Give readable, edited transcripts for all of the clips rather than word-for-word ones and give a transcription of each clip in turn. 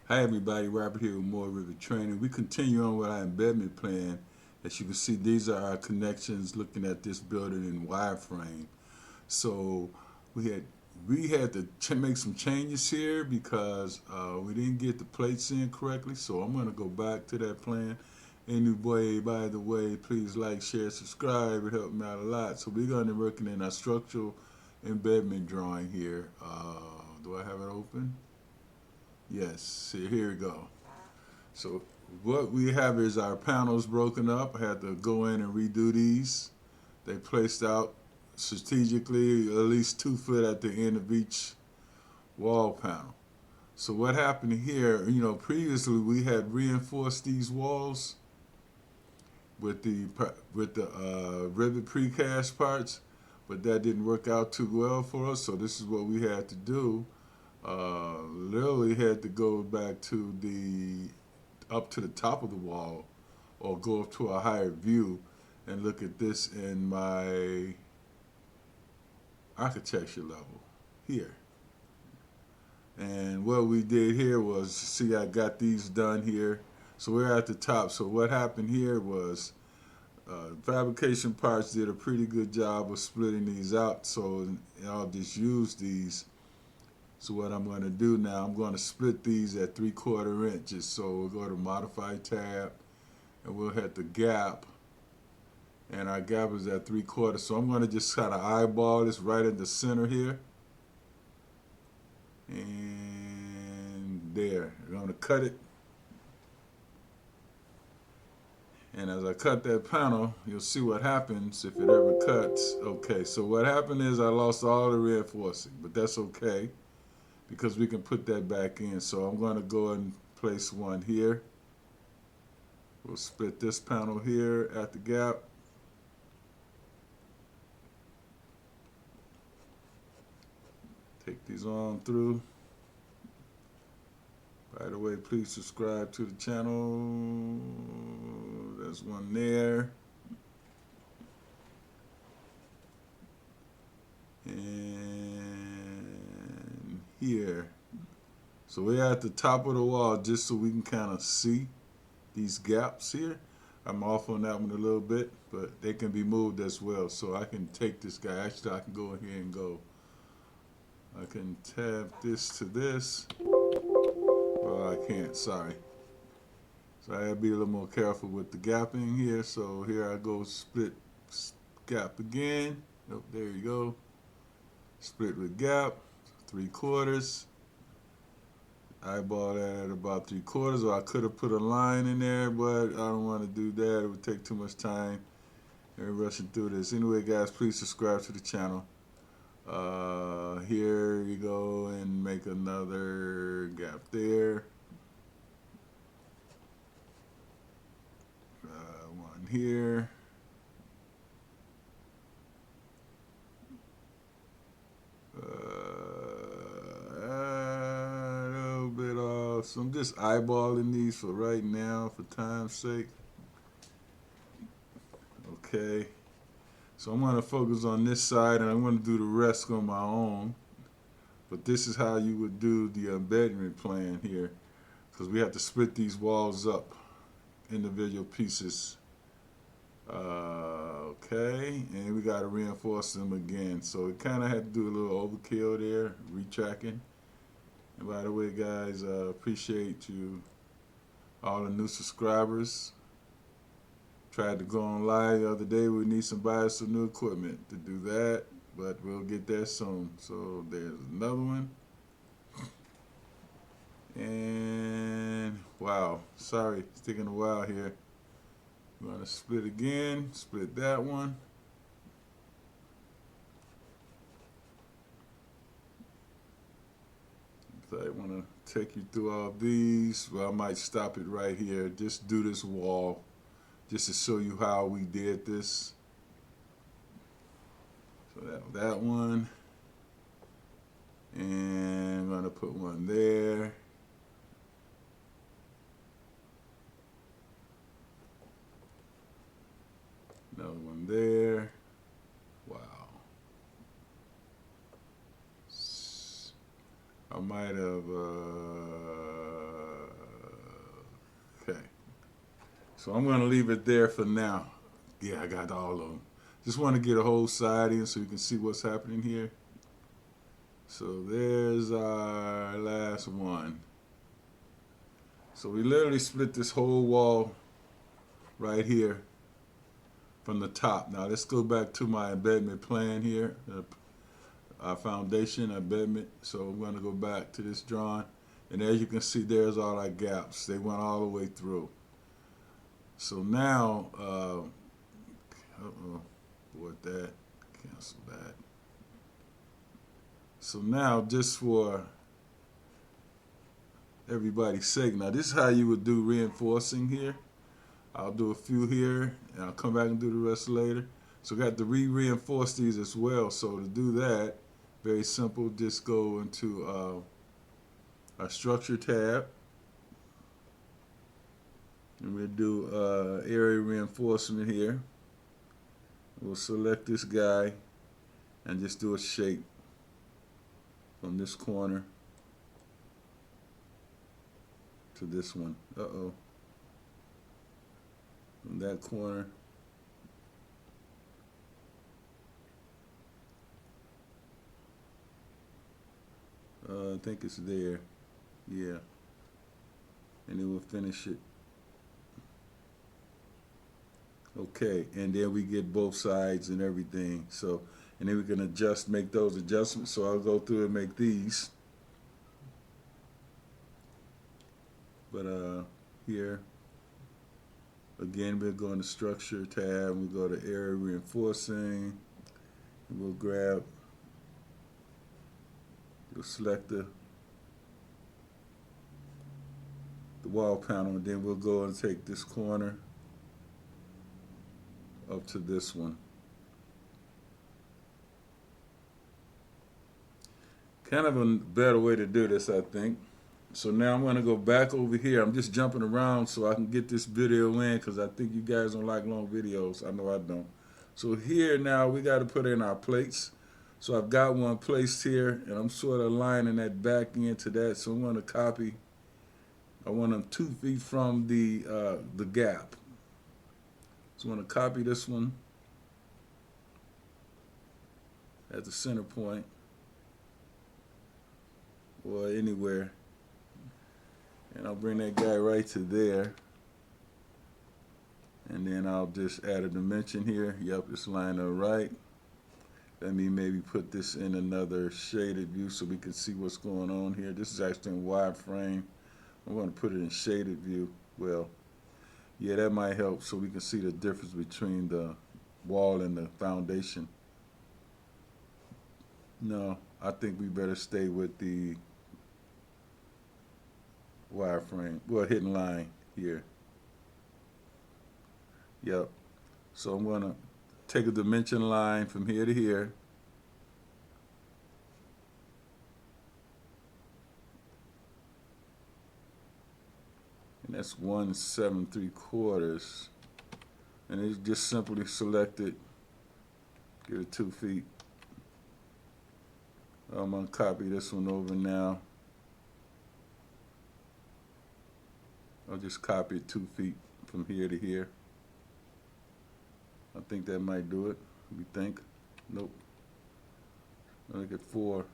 Hi everybody, Robert here with more Revit training. We continue on with our embedment plan. As you can see, these are our connections looking at this building in wireframe. So we had we had to make some changes here because we didn't get the plates in correctly. So I'm going to go back to that plan. Anyway, by the way, please like, share, subscribe. It helped me out a lot. So we're going to be working in our structural embedment drawing here. Do I have it open? Yes. See, here we go. So what we have is our panels broken up. I had to go in and redo these. They placed out strategically at least 2 foot at the end of each wall panel. So what happened here, previously we had reinforced these walls with the Revit precast parts, but that didn't work out too well for us. So this is what we had to do. Literally had to go back to the up to the top of the wall or go up to a higher view and look at this in my architecture level here. And what we did here was, see, I got these done here. So we're at the top. So what happened here was fabrication parts did a pretty good job of splitting these out. So I'll just use these. So what I'm going to do now, I'm going to split these at 3/4 inches. So we'll go to Modify tab, and we'll hit the gap, and our gap is at 3/4. So I'm going to just kind of eyeball this right in the center here, and there. I'm going to cut it, and as I cut that panel, you'll see what happens if it ever cuts. Okay, so what happened is I lost all the reinforcing, but that's okay because we can put that back in. So I'm going to go and place one here. We'll split this panel here at the gap. Take these on through. By the way, please subscribe to the channel. There's one there. And here. So we're at the top of the wall just so we can kind of see these gaps here. I'm off on that one a little bit, but they can be moved as well. So I can take this guy. Actually, I can go in here and go. I can tab this to this. Well, I can't, sorry. So I gotta be a little more careful with the gapping here. So here I go, split gap again. Oh, there you go. Split with gap, 3/4. Eyeball that at about 3/4, or I could have put a line in there, but I don't want to do that. It would take too much time and rushing through this. Anyway, guys, please subscribe to the channel. Here you go and make another gap there. One here. A little bit off. So I'm just eyeballing these for right now for time's sake. Okay. So I'm going to focus on this side and I'm going to do the rest on my own. But this is how you would do the embedment plan here, because we have to split these walls up individual pieces. Okay, and we got to reinforce them again. So we kind of had to do a little overkill there, retracking. And by the way, guys, appreciate you, all the new subscribers. Tried to go on live the other day. We need some buyers some new equipment to do that, but we'll get there soon. So there's another one. And wow, sorry, it's taking a while here. I'm gonna split again, split that one. So I want to take you through all these. Well, I might stop it right here. Just do this wall, just to show you how we did this. So that one, and I'm gonna put one there. Another one there. Wow. I might have So I'm going to leave it there for now. Yeah, I got all of them. Just want to get a whole side in so you can see what's happening here. So there's our last one. So we literally split this whole wall right here from the top. Now let's go back to my embedment plan here. Our foundation embedment. So I'm going to go back to this drawing. And as you can see, there's all our gaps. They went all the way through. So now, abort that, cancel that. So now, just for everybody's sake, now this is how you would do reinforcing here. I'll do a few here, and I'll come back and do the rest later. So got to reinforce these as well. So to do that, very simple, just go into our structure tab. And we'll do area reinforcement here. We'll select this guy and just do a shape from this corner to this one. From that corner I think it's there. Yeah. And then we'll finish it. Okay, and then we get both sides and everything. So, and then we can adjust, make those adjustments. So I'll go through and make these. But here, again, we'll go in the structure tab. We go to area reinforcing. And we'll grab, we'll select the wall panel, and then we'll go and take this corner up to this one. Kind of a better way to do this, I think. So now I'm going to go back over here. I'm just jumping around so I can get this video in, because I think you guys don't like long videos. I know I don't. So here now we got to put in our plates. So I've got one placed here, and I'm sort of lining that back into that. So I'm going to copy. I want them 2 feet from the gap. So I'm going to copy this one at the center point, or anywhere. And I'll bring that guy right to there. And then I'll just add a dimension here. Yep, it's lined up right. Let me maybe put this in another shaded view so we can see what's going on here. This is actually in wireframe. I'm going to put it in shaded view. Well, yeah, that might help so we can see the difference between the wall and the foundation. No, I think we better stay with the wireframe. Well, hidden line here. Yep. So I'm going to take a dimension line from here to here. And that's 1 7/3. And it's just simply select it, give it 2 feet. I'm going to copy this one over now. I'll just copy it 2 feet from here to here. I think that might do it. We think. Nope. Look at 4.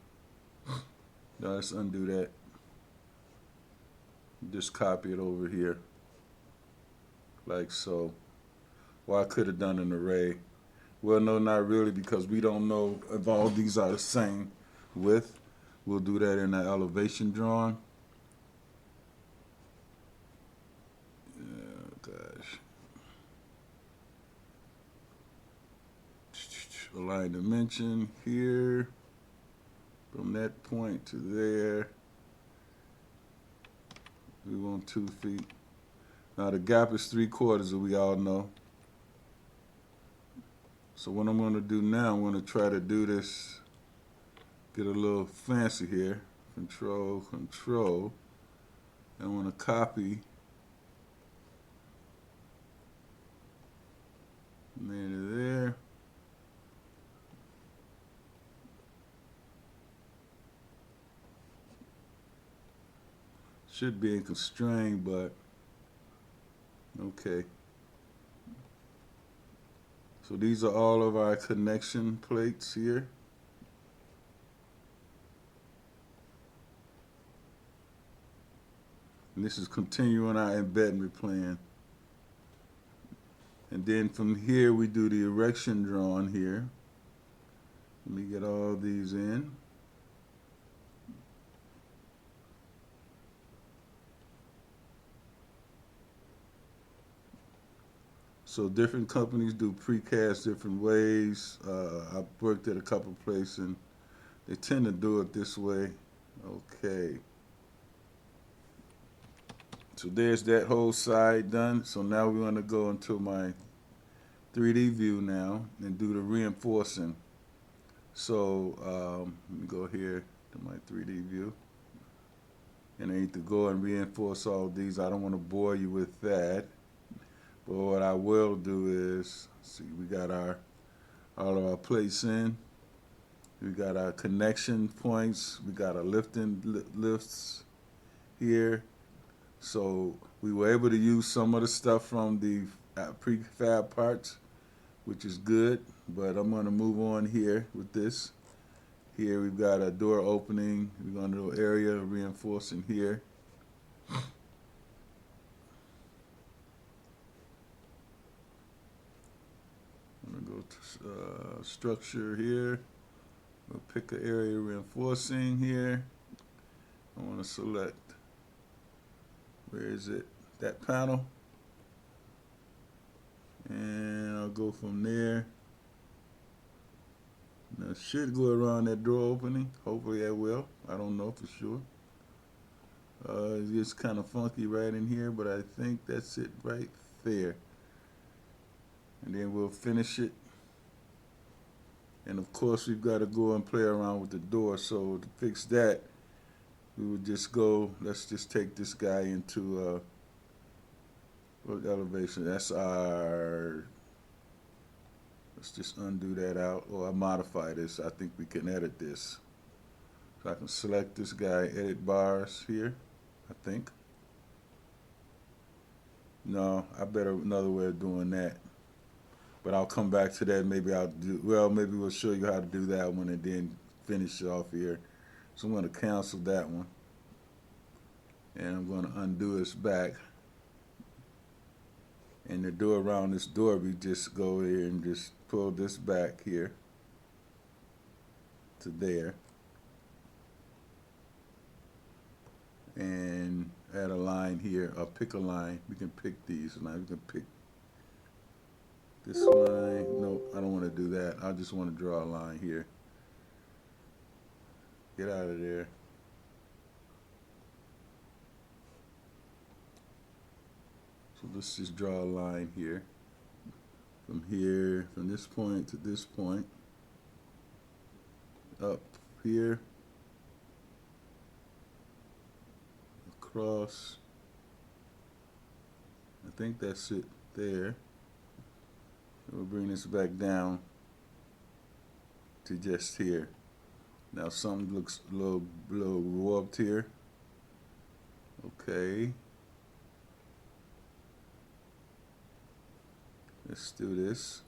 Now let's undo that. Just copy it over here, like so. Well, I could have done an array. Well, no, not really, because we don't know if all these are the same width. We'll do that in the elevation drawing. Oh, gosh. Align dimension here, from that point to there. We want 2 feet. Now the gap is 3/4, as we all know. So what I'm going to do now, I'm going to try to do this, get a little fancy here. Control, Control. I want to copy. There to there. Should be in constraint, but okay. So these are all of our connection plates here. And this is continuing our embedment plan. And then from here we do the erection drawing here. Let me get all these in. So different companies do precast different ways. I've worked at a couple places and they tend to do it this way. Okay. So there's that whole side done. So now we want to go into my 3D view now and do the reinforcing. So let me go here to my 3D view. And I need to go and reinforce all these. I don't want to bore you with that. But what I will do is, see, we got all of our plates in. We got our connection points. We got our lifts here. So we were able to use some of the stuff from the prefab parts, which is good. But I'm going to move on here with this. Here we've got a door opening. We're going to do area reinforcing here. I'm going to go to structure here. We'll pick an area reinforcing here. I want to select, where is it? That panel. And I'll go from there. Now it should go around that door opening. Hopefully I will. I don't know for sure. It's just kind of funky right in here, but I think that's it right there. And then we'll finish it. And of course we've got to go and play around with the door. So to fix that, we would just go, let's just take this guy into what elevation? That's our, let's just undo that out, or I modify this. I think we can edit this. So I can select this guy, edit bars here, I think. No, I better another way of doing that. But I'll come back to that. Maybe I'll do, well, maybe we'll show you how to do that one and then finish it off here. So I'm going to cancel that one. And I'm going to undo this back. And the door around this door, we just go here and just pull this back here to there. And add a line here, or pick a line. We can pick these. Now we can pick this line. Nope, I don't want to do that. I just want to draw a line here. Get out of there. So let's just draw a line here. From this point to this point. Up here. Across. I think that's it there. We'll bring this back down to just here. Now something looks a little warped here. Okay. Let's do this.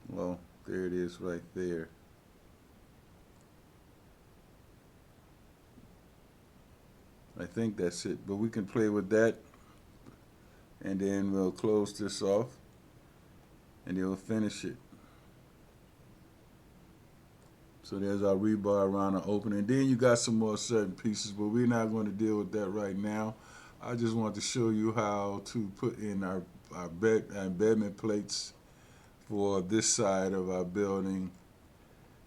Well, there it is right there. I think that's it, but we can play with that. And then we'll close this off. And then we'll finish it. So there's our rebar around the opening. Then you got some more certain pieces, but we're not going to deal with that right now. I just want to show you how to put in our embedment plates for this side of our building.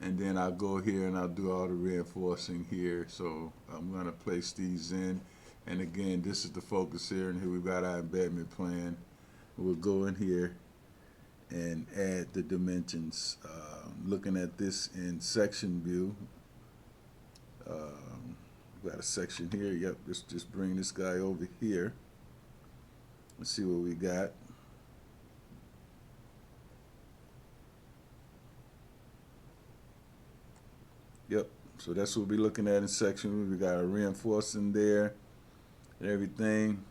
And then I'll go here and I'll do all the reinforcing here. So I'm going to place these in. And again, this is the focus here. And here we've got our embedment plan. We'll go in here and add the dimensions. Looking at this in section view, we've got a section here. Yep, let's just bring this guy over here. Let's see what we got. Yep, so that's what we'll be looking at in section view. We got a reinforcing there and everything.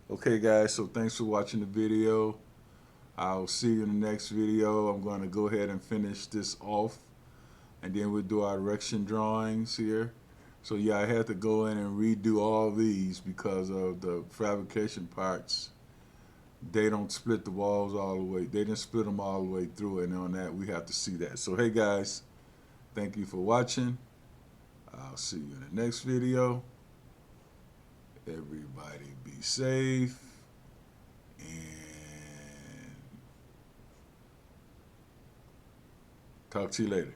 Okay guys, so thanks for watching the video. I'll see you in the next video. I'm going to go ahead and finish this off, and then we'll do our direction drawings here. So yeah, I had to go in and redo all these because of the fabrication parts. They don't split the walls all the way. They didn't split them all the way through, and on that we have to see that. So hey guys, thank you for watching. I'll see you in the next video. Everybody be safe, and talk to you later.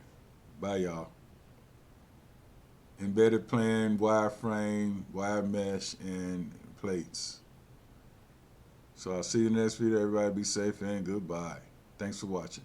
Bye, y'all. Embedded plan, wireframe, wire mesh, and plates. So I'll see you in the next video. Everybody be safe and goodbye. Thanks for watching.